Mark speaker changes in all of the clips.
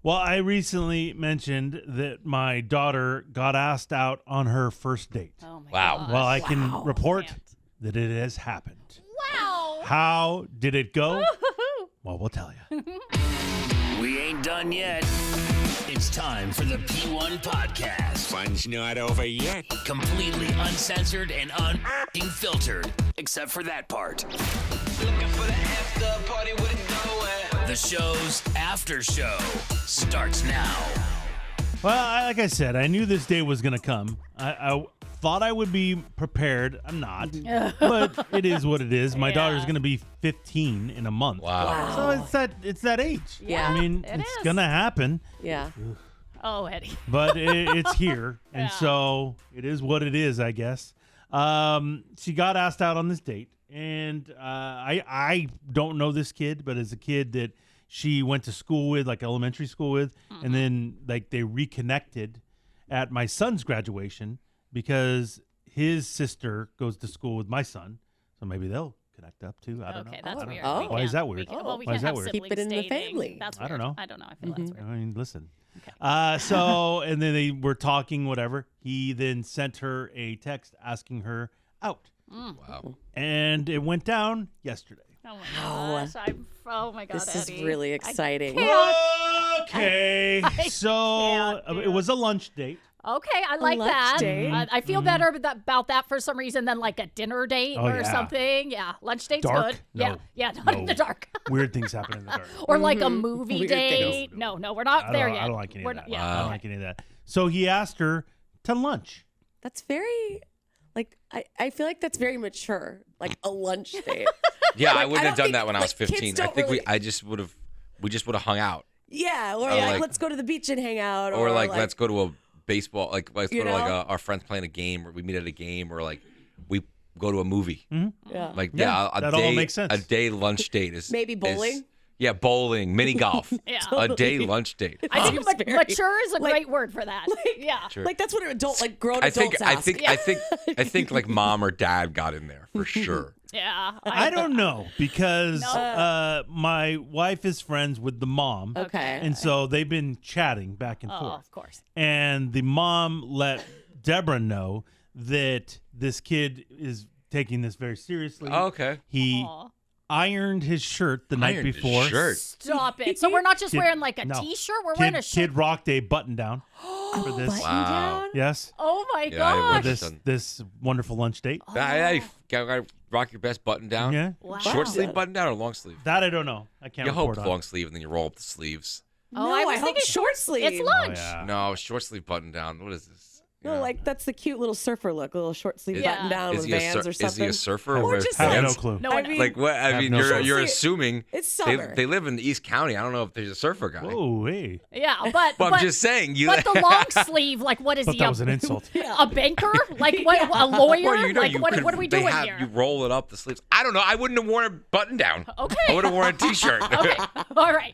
Speaker 1: Well, I recently mentioned that my daughter got asked out on her first date.
Speaker 2: Oh my
Speaker 3: Wow.
Speaker 2: gosh.
Speaker 1: Well, I can report
Speaker 2: Can't.
Speaker 1: that it has happened.
Speaker 2: Wow.
Speaker 1: How did it go? Well, we'll tell you.
Speaker 4: We ain't done yet. It's time for the P1 Podcast.
Speaker 5: Fun's not over yet.
Speaker 4: Completely uncensored and unfiltered, except for that part.
Speaker 6: Looking for the after party with it going.
Speaker 4: The show's after show starts now.
Speaker 1: Well, like I said, I knew this day was going to come. I thought I would be prepared. I'm not. But it is what it is. My
Speaker 2: Yeah.
Speaker 1: daughter's going to be 15 in a month.
Speaker 3: Wow.
Speaker 1: So it's that age.
Speaker 2: Yeah,
Speaker 1: I mean,
Speaker 2: it
Speaker 1: it's
Speaker 2: is.
Speaker 1: going to happen.
Speaker 7: Yeah.
Speaker 2: Oh, Eddie.
Speaker 1: But it's here. And
Speaker 2: Yeah.
Speaker 1: so it is what it is, I guess. She got asked out on this date. And I don't know this kid, but as a kid that she went to school with, like elementary school with, and then like they reconnected at my son's graduation because his sister goes to school with my son. So maybe they'll connect up too. I don't know.
Speaker 2: Okay, that's
Speaker 1: I don't
Speaker 2: weird.
Speaker 1: know.
Speaker 7: Oh.
Speaker 2: We
Speaker 1: Why is
Speaker 2: can't-
Speaker 1: that weird?
Speaker 2: Well, we
Speaker 1: Why is
Speaker 2: can't
Speaker 1: that
Speaker 2: have
Speaker 1: weird?
Speaker 2: siblings
Speaker 7: Keep it in the
Speaker 2: dating.
Speaker 7: family.
Speaker 2: That's
Speaker 1: I don't
Speaker 2: weird.
Speaker 1: know.
Speaker 2: I don't know. I feel that's weird.
Speaker 1: I mean, listen.
Speaker 2: Okay.
Speaker 1: So, and then they were talking, whatever. He then sent her a text asking her out.
Speaker 3: Wow.
Speaker 1: And it went down yesterday.
Speaker 2: Oh my gosh. Oh my God,
Speaker 7: This is
Speaker 2: Eddie.
Speaker 7: really
Speaker 2: I
Speaker 7: exciting.
Speaker 2: can't.
Speaker 1: Okay. So,
Speaker 2: can't,
Speaker 1: it was a lunch date.
Speaker 2: Okay, I like
Speaker 7: lunch
Speaker 2: that.
Speaker 7: date.
Speaker 2: I feel better about that for some reason than like a dinner date
Speaker 1: Oh,
Speaker 2: or
Speaker 1: yeah.
Speaker 2: something. Yeah, lunch date's
Speaker 1: Dark?
Speaker 2: good.
Speaker 1: No.
Speaker 2: Yeah, not in
Speaker 1: No.
Speaker 2: the dark.
Speaker 1: Weird things happen in the dark.
Speaker 2: Or like a movie
Speaker 7: Weird
Speaker 2: date.
Speaker 7: things.
Speaker 2: No, we're not there yet.
Speaker 1: I don't like any
Speaker 2: We're
Speaker 1: of
Speaker 2: not-
Speaker 1: that.
Speaker 2: Yeah,
Speaker 1: I don't
Speaker 2: okay.
Speaker 1: like any of that. So he asked her to lunch.
Speaker 7: That's very, like, I feel like that's very mature. Like a lunch date.
Speaker 3: Yeah, I
Speaker 7: Like,
Speaker 3: wouldn't
Speaker 7: I
Speaker 3: have
Speaker 7: don't
Speaker 3: done that
Speaker 7: think-
Speaker 3: when I was
Speaker 7: like, kids
Speaker 3: 15. I
Speaker 7: don't
Speaker 3: think
Speaker 7: really-
Speaker 3: we just would have hung out.
Speaker 7: Yeah. Or
Speaker 3: Or
Speaker 7: like,
Speaker 3: like-
Speaker 7: let's go to the beach and hang out.
Speaker 3: Or like let's go to a baseball, like let's
Speaker 7: You
Speaker 3: go to like
Speaker 7: know?
Speaker 3: our friends playing a game, or we meet at a game, or like we go to a movie.
Speaker 7: Yeah.
Speaker 3: Like
Speaker 1: Yeah,
Speaker 3: a
Speaker 1: that
Speaker 3: day,
Speaker 1: all makes sense.
Speaker 3: A day lunch date is
Speaker 7: Maybe bowling?
Speaker 3: yeah, bowling, mini golf.
Speaker 2: Yeah.
Speaker 3: A day lunch date.
Speaker 2: I think
Speaker 7: Seems very-
Speaker 2: mature is a
Speaker 7: like-
Speaker 2: great word for that. yeah.
Speaker 3: Sure.
Speaker 7: Like that's what an adult, like grown
Speaker 3: I
Speaker 7: adults
Speaker 3: think
Speaker 7: ask.
Speaker 3: I think like mom or dad got in there for sure.
Speaker 2: Yeah.
Speaker 1: I don't know because
Speaker 2: No.
Speaker 1: my wife is friends with the mom.
Speaker 7: Okay.
Speaker 1: And so they've been chatting back and
Speaker 2: Oh,
Speaker 1: forth.
Speaker 2: of course.
Speaker 1: And the mom let Deborah know that this kid is taking this very seriously.
Speaker 3: Oh, okay.
Speaker 1: He
Speaker 2: Aw.
Speaker 1: ironed his shirt the night
Speaker 3: Ironed his
Speaker 1: before.
Speaker 3: shirt.
Speaker 2: Stop it. So we're not just
Speaker 1: Kid-
Speaker 2: wearing like a
Speaker 1: no.
Speaker 2: t-shirt. We're wearing a shirt.
Speaker 1: Kid rocked a button down for this.
Speaker 7: Button
Speaker 3: Wow.
Speaker 7: down?
Speaker 1: Yes.
Speaker 2: Oh my
Speaker 3: Yeah, I
Speaker 1: For
Speaker 2: gosh.
Speaker 3: would-
Speaker 1: this
Speaker 3: done.
Speaker 1: this wonderful lunch date.
Speaker 3: Hey, gotta rock your best button down.
Speaker 1: Yeah.
Speaker 2: Wow.
Speaker 3: Short sleeve button down or long sleeve?
Speaker 1: That I don't know. I can't
Speaker 3: You hope
Speaker 1: report on.
Speaker 3: long sleeve and then you roll up the sleeves.
Speaker 2: Oh,
Speaker 7: No,
Speaker 2: I
Speaker 7: I,
Speaker 2: was
Speaker 7: hope
Speaker 2: thinking
Speaker 7: short sleeve.
Speaker 2: It's lunch.
Speaker 1: Oh, yeah.
Speaker 3: No, short sleeve button down. What is this?
Speaker 7: No,
Speaker 3: Yeah.
Speaker 7: like that's the cute little surfer look, a little short sleeve
Speaker 3: Is-
Speaker 7: button down
Speaker 3: is
Speaker 7: with
Speaker 3: he a
Speaker 7: Vans or
Speaker 3: is
Speaker 7: something.
Speaker 3: he a surfer
Speaker 7: Or
Speaker 3: with
Speaker 7: just
Speaker 1: I have
Speaker 7: like-
Speaker 1: no clue.
Speaker 2: No,
Speaker 7: I
Speaker 2: no.
Speaker 7: mean,
Speaker 3: Like what? I
Speaker 1: have
Speaker 3: mean,
Speaker 1: no
Speaker 3: you're
Speaker 1: clue.
Speaker 3: you're
Speaker 7: See,
Speaker 3: assuming
Speaker 7: it's
Speaker 3: they,
Speaker 7: summer.
Speaker 3: they live in East County. I don't know if there's a surfer guy.
Speaker 1: Whoa, hey.
Speaker 2: Yeah, but
Speaker 3: But I'm just saying you.
Speaker 2: But the long sleeve, like, what is
Speaker 1: Thought
Speaker 2: he?
Speaker 1: that
Speaker 2: A,
Speaker 1: was an insult.
Speaker 2: a banker? Like what? A lawyer?
Speaker 3: Well, you know,
Speaker 2: like
Speaker 3: you
Speaker 2: what?
Speaker 3: could-
Speaker 2: What are we
Speaker 3: they
Speaker 2: doing
Speaker 3: have,
Speaker 2: here?
Speaker 3: You roll it up the sleeves. I don't know. I wouldn't have worn a button down.
Speaker 2: Okay.
Speaker 3: I would have worn a t-shirt.
Speaker 2: Okay. All right.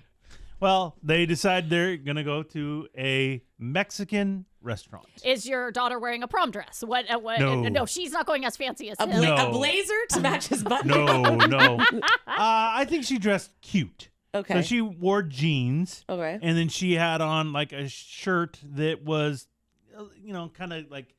Speaker 1: Well, they decide they're going to go to a Mexican restaurant.
Speaker 2: Is your daughter wearing a prom dress? What?
Speaker 1: No.
Speaker 2: No, she's not going as fancy as him.
Speaker 1: No.
Speaker 7: A blazer to match his button.
Speaker 1: No. I think she dressed cute.
Speaker 7: Okay.
Speaker 1: So she wore jeans.
Speaker 7: Okay.
Speaker 1: And then she had on like a shirt that was, kind of like,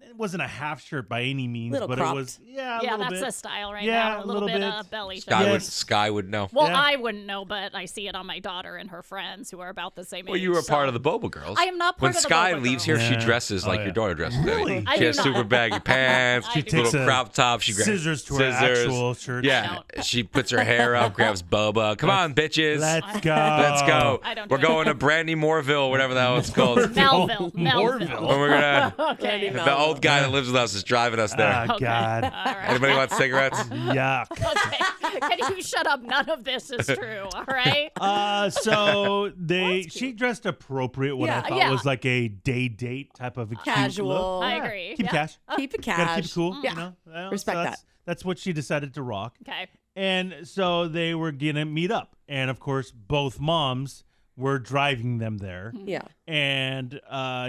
Speaker 1: it wasn't a half shirt by any means,
Speaker 7: Little
Speaker 1: but
Speaker 7: cropped.
Speaker 1: it was, a
Speaker 2: Yeah,
Speaker 1: little
Speaker 2: that's
Speaker 1: bit.
Speaker 2: the style right
Speaker 1: Yeah,
Speaker 2: now.
Speaker 1: a
Speaker 2: A little
Speaker 1: little
Speaker 2: bit
Speaker 1: bit.
Speaker 2: of belly.
Speaker 3: Sky
Speaker 2: thing.
Speaker 3: would
Speaker 1: Yes.
Speaker 3: Sky would know.
Speaker 2: Well,
Speaker 1: Yeah.
Speaker 2: I wouldn't know, but I see it on my daughter and her friends who are about the same age.
Speaker 3: Well, you were
Speaker 2: so-
Speaker 3: part of the Boba Girls.
Speaker 2: I am not part
Speaker 3: when
Speaker 2: of the
Speaker 3: Sky
Speaker 2: Boba
Speaker 3: leaves
Speaker 2: Girls.
Speaker 3: here, she
Speaker 1: Yeah.
Speaker 3: dresses like
Speaker 1: Oh,
Speaker 3: your
Speaker 1: yeah.
Speaker 3: daughter dresses.
Speaker 1: Really?
Speaker 2: I
Speaker 3: She
Speaker 2: do
Speaker 3: has
Speaker 2: not.
Speaker 3: super baggy pants,
Speaker 2: She
Speaker 1: takes
Speaker 3: little
Speaker 1: a
Speaker 3: crop top. She grabs
Speaker 1: scissors to her
Speaker 3: scissors.
Speaker 1: actual shirt.
Speaker 3: Yeah, she puts her hair up, grabs Boba. Come on, bitches.
Speaker 1: Let's go.
Speaker 3: Let's go.
Speaker 2: I don't
Speaker 3: We're
Speaker 2: do it.
Speaker 3: going to Brandy Mooreville, whatever the hell it's called.
Speaker 2: Melville.
Speaker 1: Morville.
Speaker 3: When we're gonna,
Speaker 2: Okay.
Speaker 3: the old guy that lives with us is driving us there.
Speaker 1: Ah, God.
Speaker 2: All right.
Speaker 3: Anybody want cigarettes?
Speaker 1: Yuck.
Speaker 2: Okay. Can you shut up? None of this is true. All right.
Speaker 1: So she dressed appropriate. What I
Speaker 7: Yeah,
Speaker 1: thought
Speaker 2: yeah.
Speaker 1: was like a day date type of a cute
Speaker 7: Casual.
Speaker 1: look.
Speaker 2: I
Speaker 1: Yeah.
Speaker 2: agree.
Speaker 1: Keep
Speaker 2: Yeah.
Speaker 1: cash.
Speaker 7: Keep it
Speaker 1: Gotta
Speaker 7: cash.
Speaker 1: keep it cool.
Speaker 7: Yeah.
Speaker 1: You know? Well,
Speaker 7: Respect
Speaker 1: so that's,
Speaker 7: that.
Speaker 1: That's what she decided to rock.
Speaker 2: Okay.
Speaker 1: And so they were gonna meet up, and of course, both moms were driving them there.
Speaker 7: Yeah.
Speaker 1: And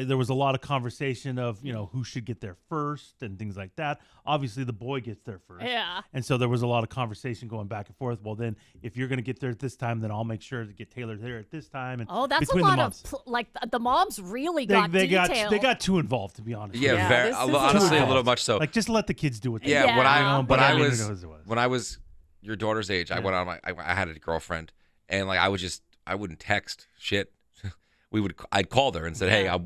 Speaker 1: there was a lot of conversation of, who should get there first and things like that. Obviously, the boy gets there first.
Speaker 2: Yeah.
Speaker 1: And so there was a lot of conversation going back and forth. Well, then if you're going to get there at this time, then I'll make sure to get Taylor there at this time. And
Speaker 2: Oh, that's a
Speaker 1: between
Speaker 2: lot
Speaker 1: the
Speaker 2: of
Speaker 1: moms.
Speaker 2: the moms really
Speaker 1: They
Speaker 2: got detailed.
Speaker 1: got too involved, to be honest.
Speaker 3: Yeah,
Speaker 7: Yeah,
Speaker 3: very,
Speaker 7: this is
Speaker 3: honestly, a
Speaker 1: too
Speaker 3: little much so.
Speaker 1: Like, just let the kids do what they
Speaker 3: Yeah,
Speaker 2: Yeah.
Speaker 3: when I
Speaker 1: but
Speaker 3: when I
Speaker 1: mean,
Speaker 3: was
Speaker 1: it was.
Speaker 3: when I was your daughter's age, I went on I had a girlfriend, and like I wouldn't text shit. I'd call her and said, "Hey, I'll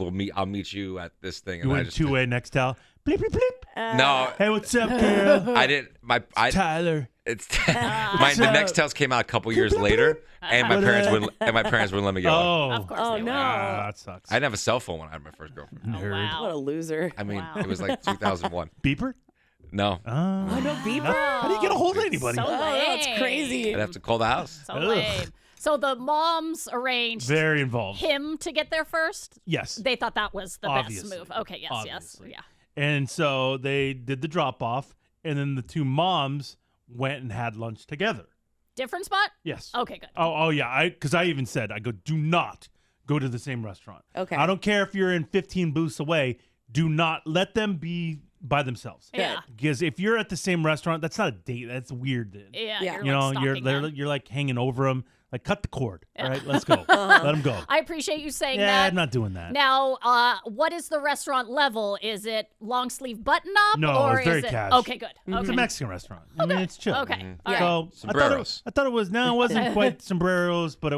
Speaker 3: meet you at this thing." And
Speaker 1: You
Speaker 3: I
Speaker 1: went
Speaker 3: just
Speaker 1: two-way Nextel. Bleep, bleep, bleep.
Speaker 3: no,
Speaker 1: Hey, what's up, girl?
Speaker 3: I didn't.
Speaker 1: Tyler.
Speaker 3: It's the Nextels came out a couple years later, and my parents wouldn't let me get one.
Speaker 1: Oh.
Speaker 2: Of course
Speaker 7: Oh
Speaker 2: they
Speaker 7: no.
Speaker 2: were.
Speaker 1: That sucks.
Speaker 3: I didn't have a cell phone when I had my first girlfriend.
Speaker 2: Oh, wow.
Speaker 7: What a loser.
Speaker 3: I mean,
Speaker 2: Wow.
Speaker 3: it was like 2001.
Speaker 1: Beeper?
Speaker 3: No,
Speaker 7: Oh no, beeper.
Speaker 1: How do you get a hold of anybody?
Speaker 2: So
Speaker 7: Oh, that's
Speaker 2: lame.
Speaker 7: crazy.
Speaker 3: I'd have to call the house.
Speaker 2: So
Speaker 1: Ugh.
Speaker 2: lame. So the moms arranged
Speaker 1: Very involved.
Speaker 2: him to get there first.
Speaker 1: Yes.
Speaker 2: They thought that was the
Speaker 1: Obviously.
Speaker 2: best move. Okay, yes,
Speaker 1: Obviously.
Speaker 2: yes.
Speaker 1: And so they did the drop off, and then the two moms went and had lunch together.
Speaker 2: Different spot?
Speaker 1: Yes.
Speaker 2: Okay, good.
Speaker 1: Oh yeah. Because I even said, do not go to the same restaurant.
Speaker 7: Okay.
Speaker 1: I don't care if you're in 15 booths away. Do not let them be by themselves.
Speaker 2: Yeah.
Speaker 1: Because if you're at the same restaurant, that's not a date. That's weird. Then.
Speaker 2: Yeah,
Speaker 7: Yeah.
Speaker 2: you're
Speaker 1: You know,
Speaker 2: like
Speaker 1: you're
Speaker 2: stalking them.
Speaker 1: you're like hanging over them. Like, cut the cord. All right, let's go. Let them go.
Speaker 2: I appreciate you saying
Speaker 1: Yeah,
Speaker 2: that.
Speaker 1: I'm not doing that.
Speaker 2: Now, what is the restaurant level? Is it long sleeve button up?
Speaker 1: No,
Speaker 2: or
Speaker 1: it's very
Speaker 2: is it
Speaker 1: cash.
Speaker 2: Okay, good.
Speaker 1: It's
Speaker 2: Okay.
Speaker 1: a Mexican restaurant. I mean, it's chill.
Speaker 2: Okay. All right.
Speaker 1: So
Speaker 3: Sombreros.
Speaker 1: I thought it was it wasn't quite sombreros, but it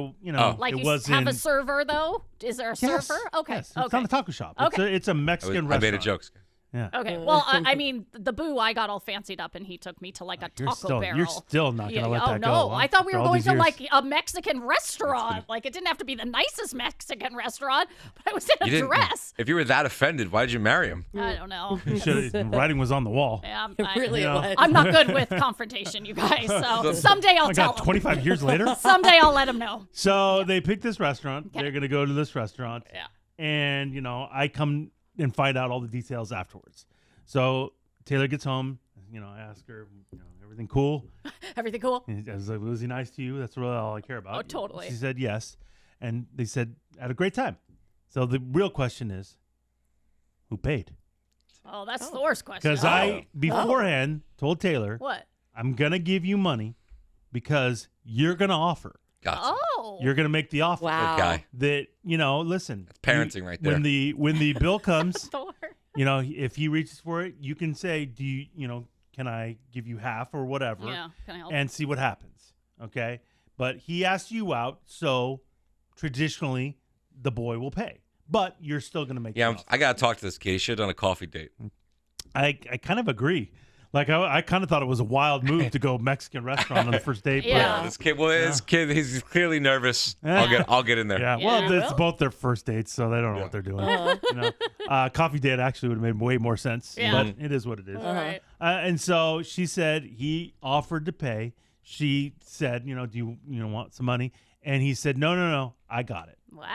Speaker 2: Like
Speaker 1: it
Speaker 2: you
Speaker 1: wasn't.
Speaker 2: have a server though? Is there a
Speaker 1: Yes,
Speaker 2: server? Okay.
Speaker 1: yes. It's
Speaker 2: Okay.
Speaker 1: not a taco shop.
Speaker 2: Okay.
Speaker 1: It's a Mexican restaurant.
Speaker 3: I made a joke.
Speaker 1: Yeah.
Speaker 2: Okay. Well, I mean, the boo, I got all fancied up, and he took me to like a Taco Barrel.
Speaker 1: You're still not gonna let
Speaker 2: oh,
Speaker 1: that
Speaker 2: no.
Speaker 1: go. huh?
Speaker 2: I thought we
Speaker 1: After
Speaker 2: were
Speaker 1: all
Speaker 2: going
Speaker 1: these
Speaker 2: to
Speaker 1: years.
Speaker 2: like a Mexican restaurant. Like it didn't have to be the nicest Mexican restaurant, but I was in a dress.
Speaker 3: If you were that offended, why did you marry him?
Speaker 2: I don't know.
Speaker 1: You should've- writing was on the wall.
Speaker 2: Yeah,
Speaker 7: Really
Speaker 1: Yeah.
Speaker 7: was.
Speaker 2: I'm not good with confrontation, you guys. So someday I'll
Speaker 1: I
Speaker 2: tell
Speaker 1: got
Speaker 2: him.
Speaker 1: 25 years later.
Speaker 2: Someday I'll let him know.
Speaker 1: So they picked this restaurant. They're gonna go to this restaurant.
Speaker 2: Yeah.
Speaker 1: And I come and find out all the details afterwards. So Taylor gets home. I ask her, everything cool?
Speaker 2: Everything cool?
Speaker 1: And I was like, was he nice to you? That's really all I care about.
Speaker 2: Oh, totally.
Speaker 1: She said yes. And they said, had a great time. So the real question is, who paid?
Speaker 2: Oh, that's the worst question.
Speaker 1: Because I, beforehand, told Taylor,
Speaker 2: What?
Speaker 1: I'm going to give you money because you're going to offer.
Speaker 3: Gotcha.
Speaker 2: Oh.
Speaker 1: You're going to make the offer.
Speaker 7: Wow.
Speaker 3: Good guy.
Speaker 1: That, listen.
Speaker 3: That's parenting right there.
Speaker 1: When the bill comes,
Speaker 2: Thor.
Speaker 1: if he reaches for it, you can say, can I give you half or whatever?
Speaker 2: Yeah. Can I help?
Speaker 1: And see what happens. Okay. But he asked you out, so traditionally the boy will pay. But you're still going to make
Speaker 3: Yeah,
Speaker 1: the offer.
Speaker 3: I gotta talk to this kid. He should have done a coffee date.
Speaker 1: I kind of agree. Like I kind of thought it was a wild move to go Mexican restaurant on the first date.
Speaker 2: Yeah.
Speaker 3: This kid, he's clearly nervous.
Speaker 1: Yeah.
Speaker 3: I'll get in there.
Speaker 1: Yeah. Well, it's both their first dates, so they don't know what they're doing. Coffee date actually would have made way more sense.
Speaker 2: Yeah.
Speaker 1: But it is what it is.
Speaker 2: All right.
Speaker 1: And so she said he offered to pay. She said, do you want some money? And he said, no, I got it.
Speaker 2: Wow.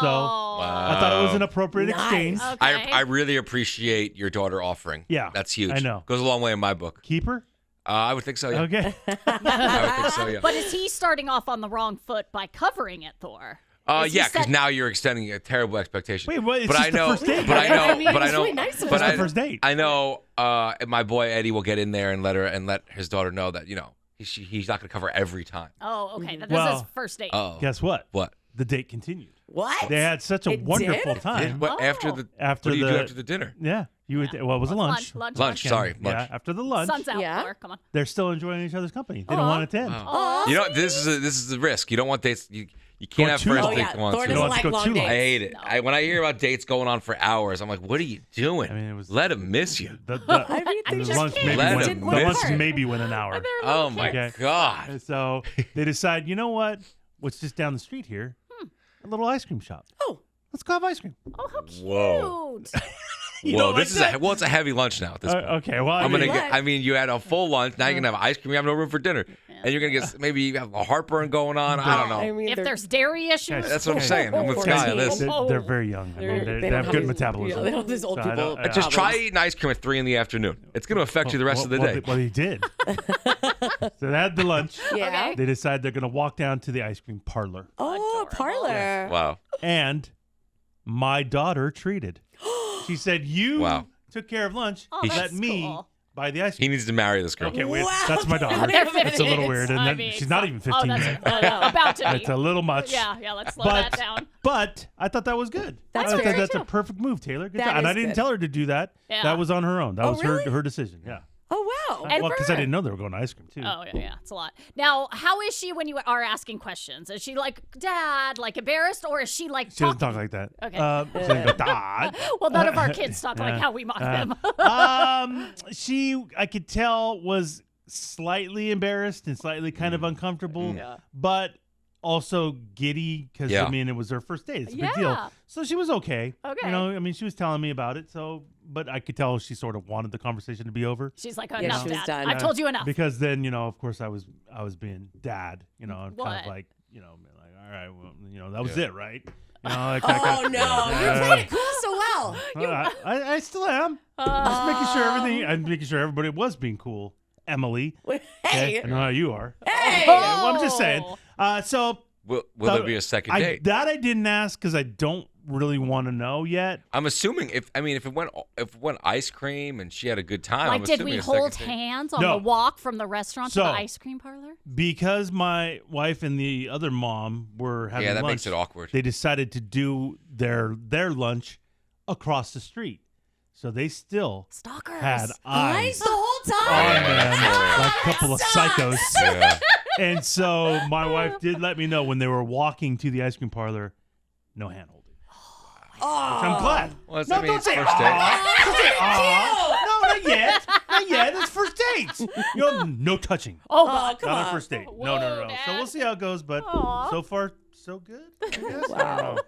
Speaker 1: So I thought it was an appropriate
Speaker 7: Nice.
Speaker 1: exchange.
Speaker 2: Okay.
Speaker 3: I really appreciate your daughter offering.
Speaker 1: Yeah,
Speaker 3: That's huge.
Speaker 1: I know.
Speaker 3: Goes a long way in my book.
Speaker 1: Keep her?
Speaker 3: I would think so. Yeah.
Speaker 1: Okay.
Speaker 3: I would think so. Yeah.
Speaker 2: But is he starting off on the wrong foot by covering it, Thor? Is he
Speaker 3: Yeah, because
Speaker 2: set-
Speaker 3: now you're extending a terrible expectation.
Speaker 1: Wait, what? It's
Speaker 3: but
Speaker 1: just
Speaker 3: I
Speaker 1: the
Speaker 3: know,
Speaker 1: first date.
Speaker 3: but I know,
Speaker 7: I mean,
Speaker 3: but I
Speaker 7: it's
Speaker 3: know,
Speaker 7: really nice of
Speaker 3: but
Speaker 7: him.
Speaker 1: It's
Speaker 3: I,
Speaker 1: the first date.
Speaker 3: I know. My boy Eddie will get in there and let his daughter know that he's not going to cover every time.
Speaker 2: Oh, okay. This
Speaker 1: Well,
Speaker 2: is first date.
Speaker 3: Oh,
Speaker 1: Guess what?
Speaker 3: what?
Speaker 1: The date continued.
Speaker 7: What?
Speaker 1: They had such a
Speaker 7: It
Speaker 1: wonderful
Speaker 7: did?
Speaker 1: time.
Speaker 3: What after the
Speaker 1: After
Speaker 3: what do you
Speaker 1: the-
Speaker 3: do after the dinner?
Speaker 1: Yeah. You would. Well, it was a lunch.
Speaker 2: Lunch.
Speaker 3: Lunch.
Speaker 1: Yeah. After the lunch,
Speaker 2: Sun's out,
Speaker 7: Yeah.
Speaker 2: Thor. Come on.
Speaker 1: they're still enjoying each other's company. They don't want it to end.
Speaker 2: Aw,
Speaker 3: You know,
Speaker 2: see?
Speaker 3: this is the risk. You don't want dates. You can't have
Speaker 1: too
Speaker 3: first
Speaker 1: long.
Speaker 3: date
Speaker 7: yeah.
Speaker 3: go on
Speaker 7: Thor
Speaker 3: too
Speaker 7: doesn't
Speaker 3: long.
Speaker 1: Let's
Speaker 7: like
Speaker 1: go
Speaker 7: long
Speaker 1: too long.
Speaker 3: I
Speaker 7: dates.
Speaker 3: hate it.
Speaker 2: No.
Speaker 3: When I hear about dates going on for hours, I'm like, what are you doing?
Speaker 1: I mean, it was-
Speaker 3: Let him miss you.
Speaker 1: The
Speaker 7: I mean, they
Speaker 1: the
Speaker 7: just
Speaker 1: lunch
Speaker 7: can't.
Speaker 1: maybe
Speaker 3: Let
Speaker 1: went.
Speaker 3: him
Speaker 1: The
Speaker 3: miss
Speaker 1: lunch
Speaker 3: it.
Speaker 1: maybe went an hour.
Speaker 3: Oh my
Speaker 1: Okay.
Speaker 3: god.
Speaker 1: And so they decide, you know what? What's just down the street here? A little ice cream shop.
Speaker 7: Oh,
Speaker 1: Let's go have ice cream.
Speaker 2: Oh, how cute.
Speaker 3: Whoa.
Speaker 1: You
Speaker 3: Whoa,
Speaker 1: don't
Speaker 3: this
Speaker 1: like
Speaker 3: is it's a heavy lunch now at this point.
Speaker 1: Okay, well,
Speaker 3: I'm gonna
Speaker 7: mean-
Speaker 3: get. I mean, you had a full lunch. Now you're gonna have ice cream. You have no room for dinner.
Speaker 2: Yeah.
Speaker 3: and you're gonna get maybe you have a heartburn going on. I don't know.
Speaker 7: I mean,
Speaker 2: If
Speaker 7: they're-
Speaker 2: there's dairy issues,
Speaker 3: That's what I'm saying. I'm with
Speaker 7: Guys,
Speaker 3: Sky on this.
Speaker 1: They're very young. I mean,
Speaker 7: they
Speaker 1: they
Speaker 7: don't
Speaker 1: have good
Speaker 7: these-
Speaker 1: metabolism.
Speaker 7: Yeah, they don't have these old
Speaker 1: So I
Speaker 7: people.
Speaker 1: don't-
Speaker 3: Just try
Speaker 7: problems.
Speaker 3: eating ice cream at 3 p.m. It's gonna affect you the rest of the day.
Speaker 1: Well, he did. So they had the lunch.
Speaker 7: Yeah.
Speaker 2: Okay.
Speaker 1: They decide they're going to walk down to the ice cream parlor.
Speaker 7: Oh, a parlor.
Speaker 3: Wow.
Speaker 1: And my daughter treated. She said, you
Speaker 3: Wow.
Speaker 1: took care of lunch.
Speaker 2: Oh,
Speaker 1: Let
Speaker 2: that's
Speaker 1: me
Speaker 2: cool.
Speaker 1: buy the ice
Speaker 3: He
Speaker 1: cream.
Speaker 3: needs to marry this girl.
Speaker 1: Okay, wait.
Speaker 7: Wow.
Speaker 1: That's my daughter.
Speaker 2: They're
Speaker 1: It's a little
Speaker 2: 15s.
Speaker 1: weird. And
Speaker 2: I
Speaker 1: then
Speaker 2: mean,
Speaker 1: she's not even 15
Speaker 2: Oh, that's
Speaker 1: yet.
Speaker 2: about to be.
Speaker 1: It's a little much.
Speaker 2: Yeah, let's slow
Speaker 1: But,
Speaker 2: that down.
Speaker 1: but I thought that was good.
Speaker 7: That's
Speaker 1: I thought
Speaker 7: very
Speaker 1: that's
Speaker 2: true.
Speaker 1: a perfect move, Taylor. Good
Speaker 7: That
Speaker 1: job. And
Speaker 7: is
Speaker 1: I didn't
Speaker 7: good.
Speaker 1: tell her to do that.
Speaker 2: Yeah.
Speaker 1: That was on her own. That
Speaker 7: Oh,
Speaker 1: was
Speaker 7: really?
Speaker 1: her decision. Yeah.
Speaker 7: Oh, wow.
Speaker 1: Well,
Speaker 7: Good for
Speaker 1: because I
Speaker 7: her.
Speaker 1: didn't know they were going to ice cream too.
Speaker 2: Oh, yeah, it's a lot. Now, how is she when you are asking questions? Is she like, Dad, like embarrassed, or is she like
Speaker 1: She doesn't
Speaker 2: talking?
Speaker 1: talk like that.
Speaker 2: Okay.
Speaker 1: She doesn't go, Dad.
Speaker 2: Well, none of our kids talk like how we mock them.
Speaker 1: She, I could tell, was slightly embarrassed and slightly kind of uncomfortable, but also giddy because
Speaker 3: Yeah.
Speaker 1: I mean it was her first date. It's a big deal.
Speaker 2: Yeah.
Speaker 1: So she was okay.
Speaker 2: Okay.
Speaker 1: You know, I mean, she was telling me about it. So, but I could tell she sort of wanted the conversation to be over.
Speaker 2: She's like,
Speaker 7: Yeah,
Speaker 2: enough,
Speaker 7: she was
Speaker 2: Dad.
Speaker 7: done.
Speaker 2: I've told you enough.
Speaker 1: Because then, you know, of course, I was being dad. You know, and kind
Speaker 2: What?
Speaker 1: of like, you know, like, all right, well, you know, that was
Speaker 3: Yeah.
Speaker 1: it, right? You know, like, that
Speaker 7: Oh,
Speaker 1: kind-
Speaker 7: no. You're playing it cool so well.
Speaker 1: I still am. Just making sure everything. I'm making sure everybody was being cool. Emily,
Speaker 7: Hey.
Speaker 1: I know how you are.
Speaker 7: Hey.
Speaker 1: Well, I'm just saying. So
Speaker 3: Will there be a second date?
Speaker 1: that I didn't ask because I don't really want to know yet.
Speaker 3: I'm assuming if it went ice cream and she had a good time. I'm
Speaker 2: Like, did
Speaker 3: assuming
Speaker 2: we
Speaker 3: a second
Speaker 2: hold
Speaker 3: date.
Speaker 2: hands on
Speaker 1: No.
Speaker 2: the walk from the restaurant to
Speaker 1: So-
Speaker 2: the ice cream parlor?
Speaker 1: Because my wife and the other mom were having
Speaker 3: Yeah, that
Speaker 1: lunch,
Speaker 3: makes it awkward.
Speaker 1: They decided to do their lunch across the street, so they still
Speaker 2: Stalkers.
Speaker 1: had
Speaker 7: Eyes
Speaker 1: eyes
Speaker 7: the whole
Speaker 1: on
Speaker 7: time.
Speaker 1: them like a couple of psychos.
Speaker 3: Yeah.
Speaker 1: And so my wife did let me know when they were walking to the ice cream parlor, no hand holding.
Speaker 7: Oh.
Speaker 1: I'm glad.
Speaker 3: Well,
Speaker 1: No,
Speaker 3: I mean,
Speaker 1: don't
Speaker 3: it's
Speaker 1: say
Speaker 3: first date.
Speaker 1: aw. Don't say aw. No, not yet. Not yet. It's first dates. You know, no touching.
Speaker 2: Oh,
Speaker 7: Oh,
Speaker 2: God.
Speaker 7: come
Speaker 1: Not
Speaker 7: on.
Speaker 1: on first date.
Speaker 2: Whoa,
Speaker 1: No. So
Speaker 2: Dad.
Speaker 1: we'll see how it goes, but
Speaker 2: Aw.
Speaker 1: so far, so good, I guess. I don't
Speaker 7: Wow.
Speaker 1: know.